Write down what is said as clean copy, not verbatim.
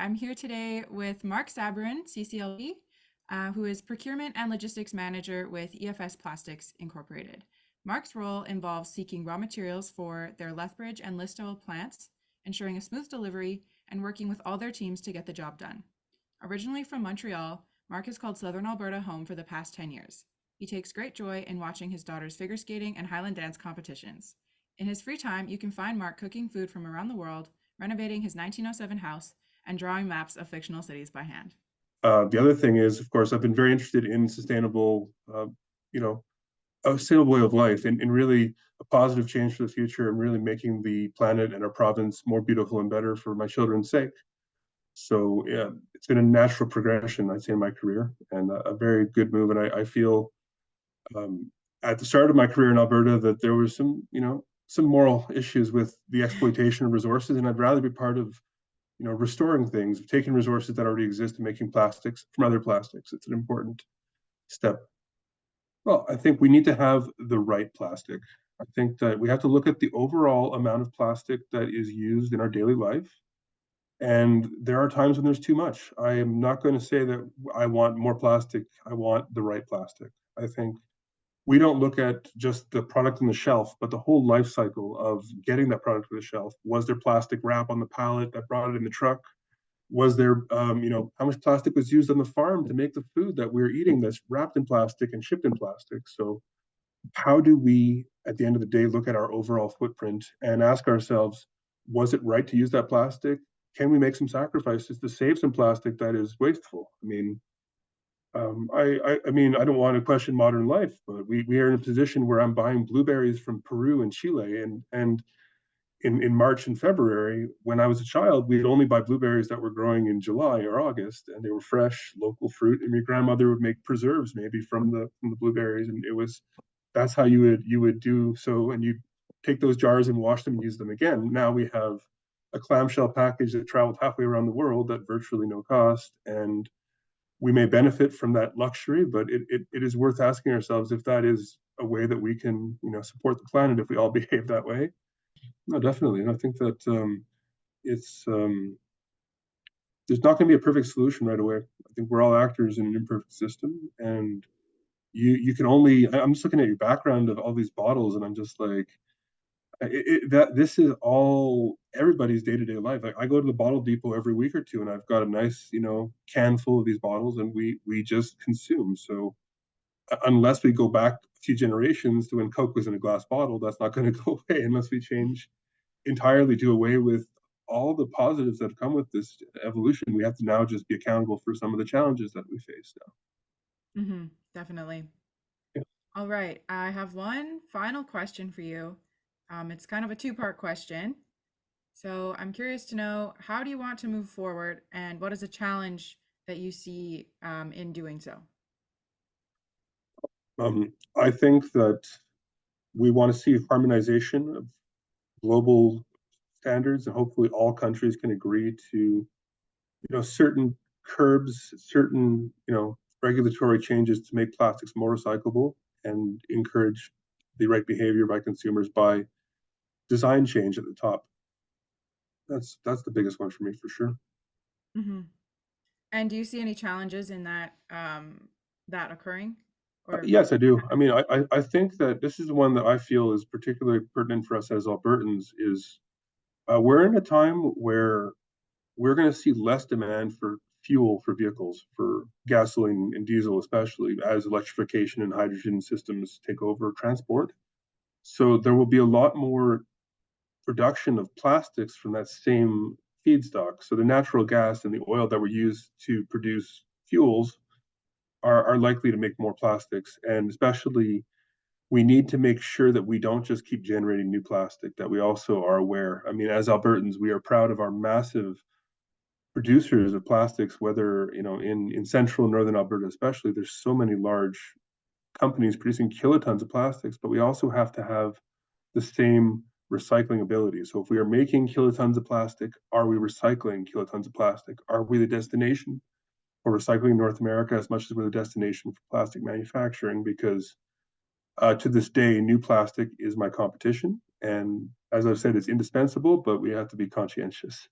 I'm here today with Mark Sabourin, CCLB, who is Procurement and Logistics Manager with EFS Plastics Incorporated. Mark's role involves seeking raw materials for their Lethbridge and Listowel plants, ensuring a smooth delivery, and working with all their teams to get the job done. Originally from Montreal, Mark has called Southern Alberta home for the past 10 years. He takes great joy in watching his daughter's figure skating and Highland dance competitions. In his free time, you can find Mark cooking food from around the world, renovating his 1907 house, and drawing maps of fictional cities by hand. The other thing is, of course, I've been very interested in sustainable, a sustainable way of life and really a positive change for the future and really making the planet and our province more beautiful and better for my children's sake. So yeah, it's been a natural progression, I'd say, in my career and a very good move. And I feel at the start of my career in Alberta that there was some moral issues with the exploitation of resources, and I'd rather be part of restoring things, taking resources that already exist and making plastics from other plastics. It's an important step. Well, I think we need to have the right plastic. I think that we have to look at the overall amount of plastic that is used in our daily life. And there are times when there's too much. I am not going to say that I want more plastic. I want the right plastic. I think we don't look at just the product on the shelf, but the whole life cycle of getting that product to the shelf. Was there plastic wrap on the pallet that brought it in the truck? Was there, how much plastic was used on the farm to make the food that we're eating that's wrapped in plastic and shipped in plastic? So, how do we, at the end of the day, look at our overall footprint and ask ourselves, was it right to use that plastic? Can we make some sacrifices to save some plastic that is wasteful? I don't want to question modern life, but we are in a position where I'm buying blueberries from Peru and Chile, and in March and February, when I was a child, we'd only buy blueberries that were growing in July or August, and they were fresh, local fruit. And your grandmother would make preserves maybe from the blueberries, and that's how you would do so, and you take those jars and wash them and use them again. Now we have a clamshell package that travels halfway around the world at virtually no cost, and we may benefit from that luxury, but it is worth asking ourselves if that is a way that we can support the planet if we all behave that way. No, definitely. And I think that it's there's not going to be a perfect solution right away. I think we're all actors in an imperfect system, and you can only. I'm just looking at your background of all these bottles, and I'm just like, that this is all everybody's day-to-day life. Like I go to the bottle depot every week or two, and I've got a nice can full of these bottles, and we just consume. So unless we go back a few generations to when Coke was in a glass bottle, that's not going to go away unless we change entirely, do away with all the positives that come with this evolution. We have to now just be accountable for some of the challenges that we face now. Definitely. Yeah. All right. I have one final question for you. It's kind of a two-part question. So I'm curious to know, how do you want to move forward, and what is a challenge that you see in doing so? I think that we want to see harmonization of global standards, and hopefully all countries can agree to certain curbs, certain regulatory changes to make plastics more recyclable and encourage the right behavior by consumers by design change at the top. That's the biggest one for me for sure. hmm And do you see any challenges in that occurring? Or Yes, I do. I think that this is the one that I feel is particularly pertinent for us as Albertans. Is we're in a time where we're going to see less demand for fuel for vehicles, for gasoline and diesel, especially as electrification and hydrogen systems take over transport. So there will be a lot more production of plastics from that same feedstock. So the natural gas and the oil that were used to produce fuels are likely to make more plastics. And especially, we need to make sure that we don't just keep generating new plastic, that we also are aware. As Albertans, we are proud of our massive producers of plastics, whether in central and northern Alberta especially. There's so many large companies producing kilotons of plastics, but we also have to have the same recycling ability. So if we are making kilotons of plastic, are we recycling kilotons of plastic? Are we the destination for recycling in North America as much as we're the destination for plastic manufacturing? Because to this day, new plastic is my competition. And as I've said, it's indispensable, but we have to be conscientious.